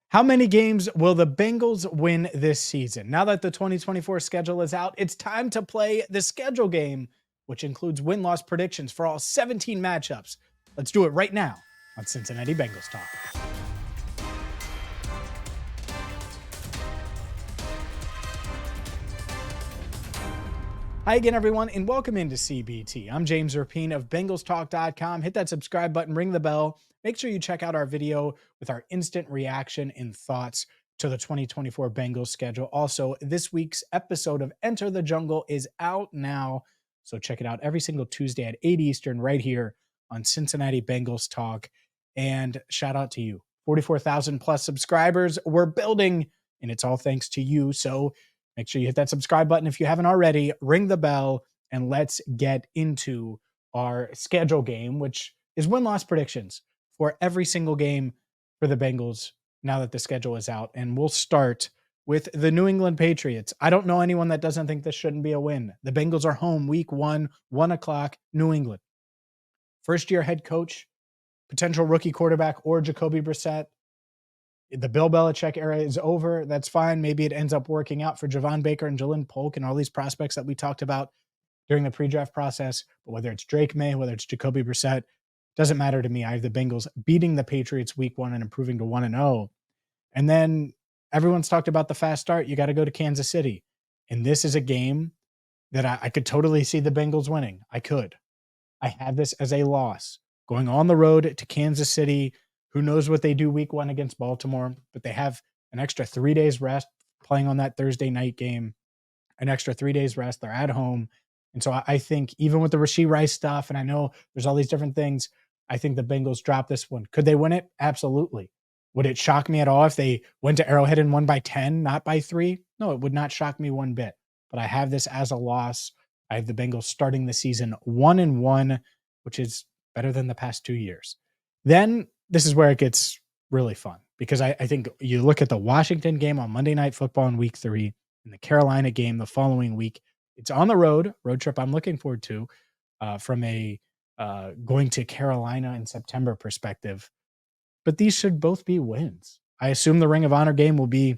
How many games will the Bengals win this season? Now that the 2024 schedule is out, it's time to play the schedule game, which includes win-loss predictions for all 17 matchups. Let's do it right now on Cincinnati Bengals Talk. Hi again, everyone, and welcome into CBT. I'm James Rapien of BengalsTalk.com. Hit that subscribe button, ring the bell. Make sure you check out our video with our instant reaction and thoughts to the 2024 Bengals schedule. Also, this week's episode of Enter the Jungle is out now, so check it out every single Tuesday at 8 Eastern right here on Cincinnati Bengals Talk. And shout out to you, 44,000 plus subscribers. We're building, and it's all thanks to you. So make sure you hit that subscribe button if you haven't already, ring the bell, and let's get into our schedule game, which is win-loss predictions for every single game for the Bengals now that the schedule is out. And we'll start with the New England Patriots. I don't know anyone that doesn't think this shouldn't be a win. The Bengals are home week 1, 1 o'clock, New England. First-year head coach, potential rookie quarterback, or Jacoby Brissett. The Bill Belichick era is over. That's fine. Maybe it ends up working out for Javon Baker and Jalen Polk and all these prospects that we talked about during the pre-draft process. But whether it's Drake May, whether it's Jacoby Brissett, doesn't matter to me. I have the Bengals beating the Patriots week 1 and improving to 1-0. And then everyone's talked about the fast start. You got to go to Kansas City. And this is a game that I could totally see the Bengals winning. I could. I have this as a loss. Going on the road to Kansas City. Who knows what they do week 1 against Baltimore, but they have an extra 3 days rest playing on that Thursday night game, an extra 3 days rest. They're at home. And so I think even with the Rashee Rice stuff, and I know there's all these different things, I think the Bengals drop this one. Could they win it? Absolutely. Would it shock me at all if they went to Arrowhead and won by 10, not by 3? No, it would not shock me one bit. But I have this as a loss. I have the Bengals starting the season 1-1, which is better than the past 2 years. Then this is where it gets really fun because I think you look at the Washington game on Monday Night Football in week 3 and the Carolina game the following week. It's on the road trip I'm looking forward to from a going to Carolina in September perspective. But these should both be wins. I assume the Ring of Honor game will be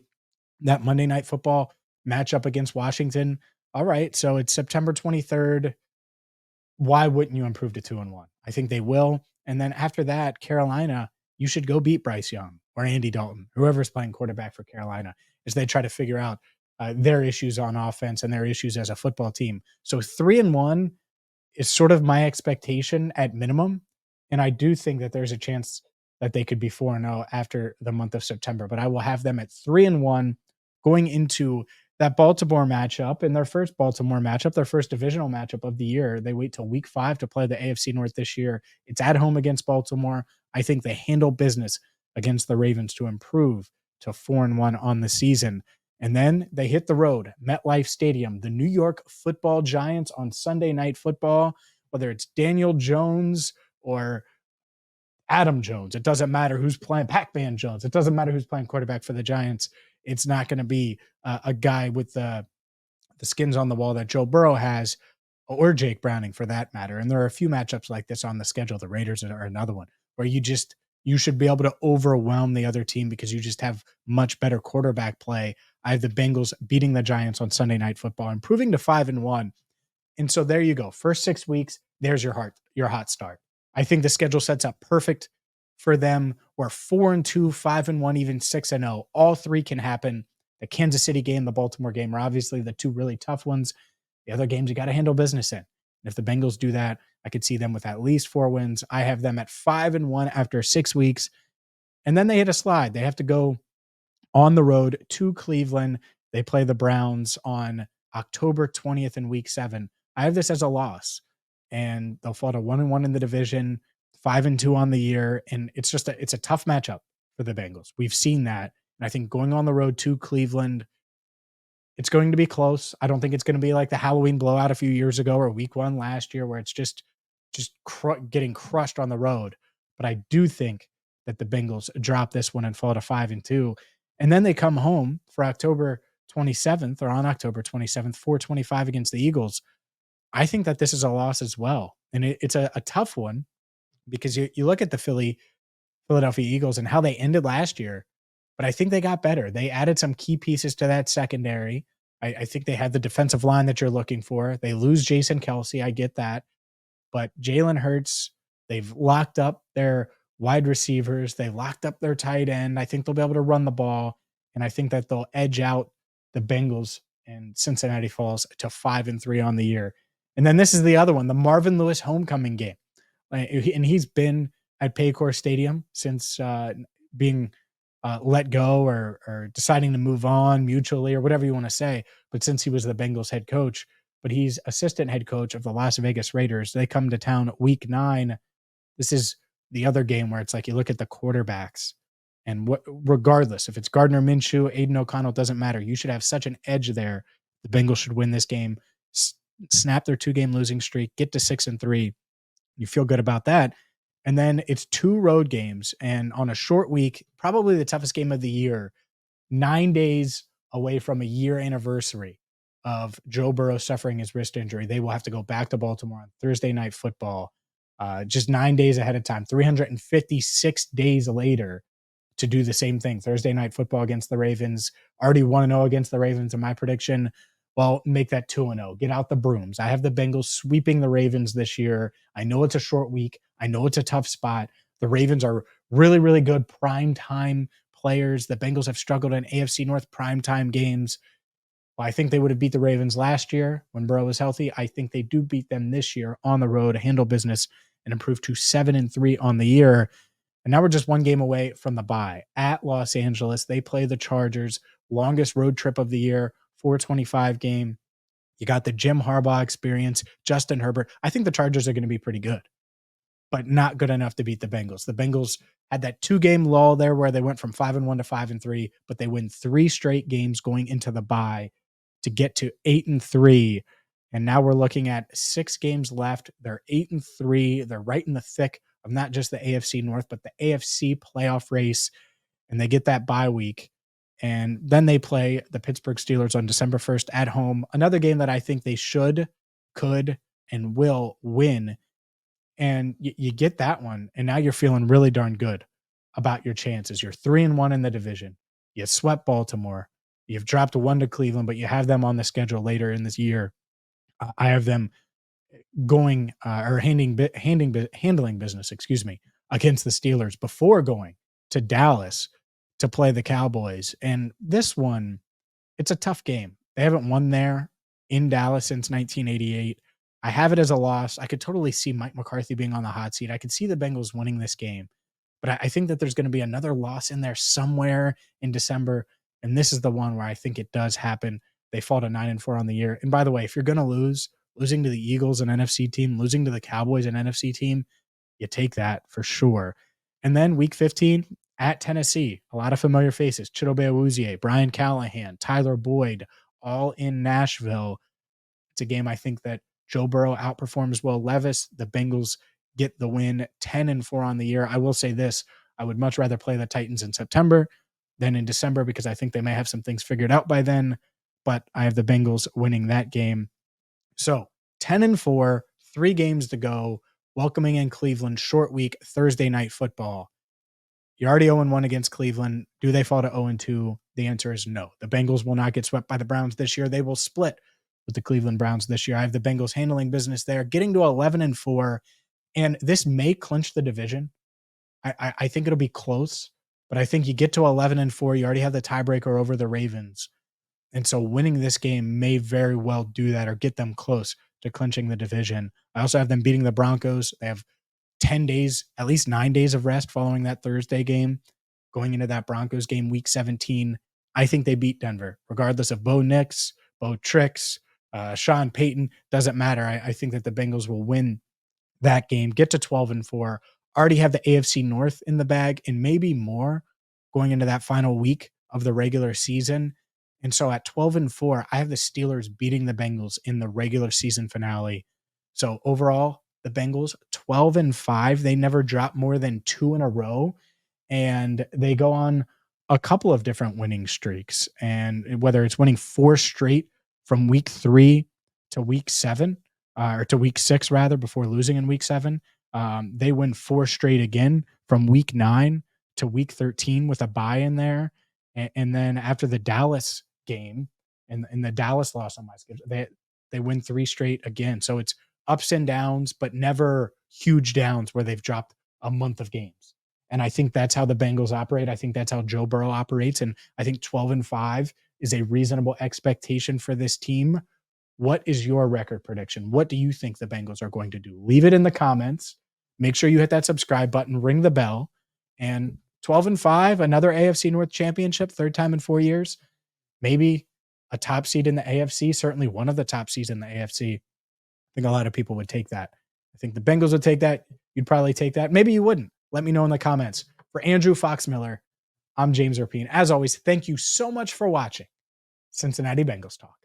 that Monday Night Football matchup against Washington. All right, so it's September 23rd. Why wouldn't you improve to 2-1? I think they will. And then after that, Carolina, you should go beat Bryce Young or Andy Dalton, whoever's playing quarterback for Carolina, as they try to figure out their issues on offense and their issues as a football team. So 3-1 is sort of my expectation at minimum. And I do think that there's a chance that they could be 4-0 after the month of September. But I will have them at 3-1 going into that Baltimore matchup, in their first Baltimore matchup, their first divisional matchup of the year. They wait till week 5 to play the AFC North this year. It's at home against Baltimore. I think they handle business against the Ravens to improve to 4-1 on the season. And then they hit the road, MetLife Stadium, the New York Football Giants on Sunday Night Football, whether it's Daniel Jones or Adam Jones. It doesn't matter who's playing, Pac-Man Jones. It doesn't matter who's playing quarterback for the Giants. It's not going to be a guy with the skins on the wall that Joe Burrow has, or Jake Browning for that matter. And there are a few matchups like this on the schedule. The Raiders are another one where you should be able to overwhelm the other team because you just have much better quarterback play. I have the Bengals beating the Giants on Sunday Night Football, improving to 5-1. And so there you go. First 6 weeks, there's your hot start. I think the schedule sets up perfect for them. Where 4-2, 5-1, even 6-0, all 3 can happen. The Kansas City game, the Baltimore game are obviously the 2 really tough ones. The other games you got to handle business in. And if the Bengals do that, I could see them with at least 4 wins. I have them at 5-1 after 6 weeks. And then they hit a slide. They have to go on the road to Cleveland. They play the Browns on October 20th in week 7. I have this as a loss. And they'll fall to 1-1 in the division, 5-2 on the year. And it's a tough matchup for the Bengals. We've seen that. And I think going on the road to Cleveland, it's going to be close. I don't think it's going to be like the Halloween blowout a few years ago or week 1 last year where it's just getting crushed on the road. But I do think that the Bengals drop this one and fall to 5-2. And then they come home for October 27th or on October 27th, 4-25 against the Eagles. I think that this is a loss as well. And it's a tough one because you look at the Philadelphia Eagles and how they ended last year. but I think they got better. They added some key pieces to that secondary. I think they had the defensive line that you're looking for. They lose Jason Kelsey. I get that. But Jalen Hurts, they've locked up their wide receivers. They locked up their tight end. I think they'll be able to run the ball. And I think that they'll edge out the Bengals, and Cincinnati falls to 5-3 on the year. And then this is the other one, the Marvin Lewis homecoming game. And he's been at Paycor Stadium since being let go or deciding to move on mutually or whatever you want to say. But since he was the Bengals head coach, but he's assistant head coach of the Las Vegas Raiders. They come to town week 9. This is the other game where it's like you look at the quarterbacks, and regardless if it's Gardner Minshew, Aiden O'Connell, doesn't matter. You should have such an edge there. The Bengals should win this game, snap their 2-game losing streak, get to 6-3. You feel good about that. And then it's 2 road games, and on a short week, probably the toughest game of the year, 9 days away from a year anniversary of Joe Burrow suffering his wrist injury. They will have to go back to Baltimore on Thursday Night Football, just 9 days ahead of time, 356 days later to do the same thing. Thursday Night Football against the Ravens, already 1-0 against the Ravens in my prediction. Well, make that 2-0. Get out the brooms. I have the Bengals sweeping the Ravens this year. I know it's a short week. I know it's a tough spot. The Ravens are really, really good prime time players. The Bengals have struggled in AFC North primetime games. Well, I think they would have beat the Ravens last year when Burrow was healthy. I think they do beat them this year on the road, handle business, and improve to 7-3 on the year. And now we're just 1 game away from the bye at Los Angeles. They play the Chargers, longest road trip of the year, 425 game. You got the Jim Harbaugh experience, Justin Herbert. I think the Chargers are going to be pretty good, but not good enough to beat the Bengals. The Bengals had that 2-game lull there where they went from 5-1 to 5-3, but they win 3 straight games going into the bye to get to 8-3. And now we're looking at 6 games left. They're 8-3. They're right in the thick of not just the AFC North, but the AFC playoff race. And they get that bye week. And then they play the Pittsburgh Steelers on December 1st at home. Another game that I think they should, could, and will win. And you get that one, and now you're feeling really darn good about your chances. You're 3-1 in the division. You swept Baltimore. You've dropped 1 to Cleveland, but you have them on the schedule later in this year. I have them going or handling business, against the Steelers before going to Dallas to play the Cowboys. And this one, it's a tough game. They haven't won there in Dallas since 1988. I have it as a loss. I could totally see Mike McCarthy being on the hot seat. I could see the Bengals winning this game. But I think that there's going to be another loss in there somewhere in December. And this is the one where I think it does happen. They fall to 9-4 on the year. And by the way, if you're going to losing to the Eagles, an NFC team, losing to the Cowboys, an NFC team, you take that for sure. And then week 15 at Tennessee, a lot of familiar faces, Chidobe Awuzie, Brian Callahan, Tyler Boyd, all in Nashville. It's a game I think that Joe Burrow outperforms Will Levis. The Bengals get the win, 10-4 on the year. I will say this, I would much rather play the Titans in September than in December because I think they may have some things figured out by then, but I have the Bengals winning that game. So 10-4, 3 games to go, welcoming in Cleveland, short week, Thursday Night Football. You're already 0-1 against Cleveland. Do they fall to 0-2? The answer is no. The Bengals will not get swept by the Browns this year. They will split with the Cleveland Browns this year. I have the Bengals handling business there, getting to 11-4, and this may clinch the division. I think it'll be close, but I think you get to 11-4. You already have the tiebreaker over the Ravens. And so winning this game may very well do that or get them close to clinching the division. I also have them beating the Broncos. They have 10 days, at least 9 days of rest following that Thursday game. Going into that Broncos game, week 17, I think they beat Denver, regardless of Bo Nix, Bo Tricks, Sean Payton. Doesn't matter. I think that the Bengals will win that game, get to 12-4, already have the AFC North in the bag and maybe more going into that final week of the regular season. And so at 12-4, I have the Steelers beating the Bengals in the regular season finale. So overall, the Bengals 12-5. They never drop more than 2 in a row, and they go on a couple of different winning streaks. And whether it's winning 4 straight from week 3 to week 7, or to week 6 rather, before losing in week 7, they win 4 straight again from week 9 to week 13 with a bye in there. And then after the Dallas game and the Dallas loss on my schedule, they win 3 straight again. So it's ups and downs, but never huge downs where they've dropped a month of games. And I think that's how the Bengals operate. I think that's how Joe Burrow operates. And I think 12-5 is a reasonable expectation for this team. What is your record prediction? What do you think the Bengals are going to do? Leave it in the comments. Make sure you hit that subscribe button, ring the bell. And 12-5, another AFC North championship, third time in 4 years. Maybe a top seed in the AFC, certainly one of the top seeds in the AFC. I think a lot of people would take that. I think the Bengals would take that. You'd probably take that. Maybe you wouldn't. Let me know in the comments. For Andrew Fox-Miller, I'm James Rapien. As always, thank you so much for watching Cincinnati Bengals Talk.